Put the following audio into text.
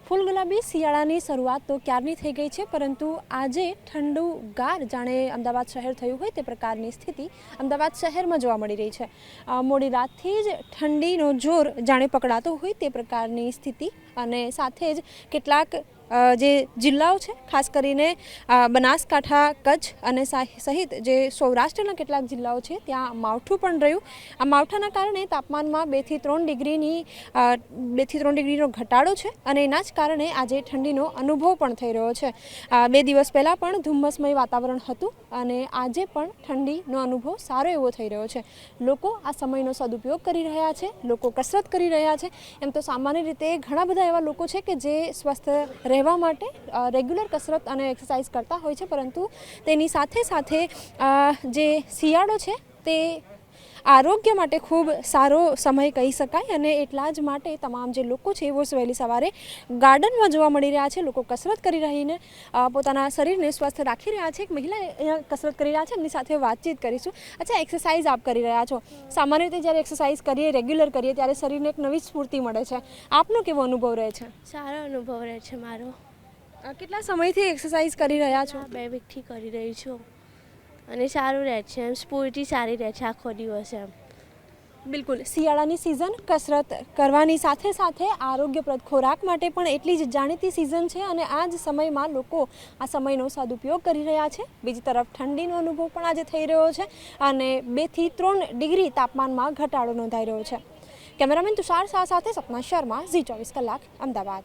ફૂલ ગુલાબી શિયાળાની શરૂઆત તો ક્યારની થઈ ગઈ છે, પરંતુ આજે ઠંડુગાર જાણે અમદાવાદ શહેર થયું હોય તે પ્રકારની સ્થિતિ અમદાવાદ શહેરમાં જોવા મળી રહી છે। મોડી રાતથી જ ઠંડીનો જોર જાણે પકડાતો હોય તે પ્રકારની સ્થિતિ અને સાથે જ કેટલાક જે જિલ્લાઓ છે, ખાસ કરીને બનાસકાંઠા, કચ્છ અને સહિત જે સૌરાષ્ટ્રના કેટલાક જિલ્લાઓ છે ત્યાં માવઠું પણ રહ્યું। આ માવઠાના કારણે તાપમાનમાં 2 થી 3 ડિગ્રીનો ઘટાડો છે અને એના જ કારણે આજે ઠંડીનો અનુભવ પણ થઈ રહ્યો છે। 2 દિવસ પહેલાં પણ ધુમ્મસમય વાતાવરણ હતું અને આજે પણ ઠંડીનો અનુભવ સારો એવો થઈ રહ્યો છે। લોકો આ સમયનો સદુપયોગ કરી રહ્યા છે, લોકો કસરત કરી રહ્યા છે। એમ તો સામાન્ય રીતે ઘણા બધા એવા લોકો છે કે જે સ્વસ્થ રહેવા માટે રેગ્યુલર કસરત અને એક્સરસાઇઝ કરતા હોય છે, પરંતુ તેની સાથે સાથે જે શિયાળો છે તે આરોગ્ય માટે ખૂબ સારો સમય કહી શકાય અને એટલા જ માટે તમામ જે લોકો છે એવો વહેલી સવારે ગાર્ડનમાં જોવા મળી રહ્યા છે। લોકો કસરત કરી રહીને પોતાના શરીરને સ્વસ્થ રાખી રહ્યા છે। એક મહિલા અહીંયા કસરત કરી રહ્યા છે, એમની સાથે વાતચીત કરીશું। અચ્છા, એક્સરસાઇઝ આપ કરી રહ્યા છો, સામાન્ય રીતે જ્યારે એક્સરસાઇઝ કરીએ, રેગ્યુલર કરીએ ત્યારે શરીરને એક નવી સ્ફૂર્તિ મળે છે, આપનો કેવો અનુભવ રહે છે? સારો અનુભવ રહે છે મારો। કેટલા સમયથી એક્સરસાઇઝ કરી રહ્યા છો? 2 વીકથી કરી રહી છું અને સારું રહે છે, એમ સ્ફૂર્તિ સારી રહે છે આખો દિવસ એમ। બિલકુલ, શિયાળાની સિઝન કસરત કરવાની સાથે સાથે આરોગ્યપ્રદ ખોરાક માટે પણ એટલી જ જાણીતી સિઝન છે અને આ જ સમયમાં લોકો આ સમયનો સદુપયોગ કરી રહ્યા છે। બીજી તરફ ઠંડીનો અનુભવ પણ આજે થઈ રહ્યો છે અને 2 થી 3 ડિગ્રી તાપમાનમાં ઘટાડો નોંધાઈ રહ્યો છે। કેમેરામેન તુષાર શાહ સાથે સપના શર્મા, ઝી 24 કલાક, અમદાવાદ।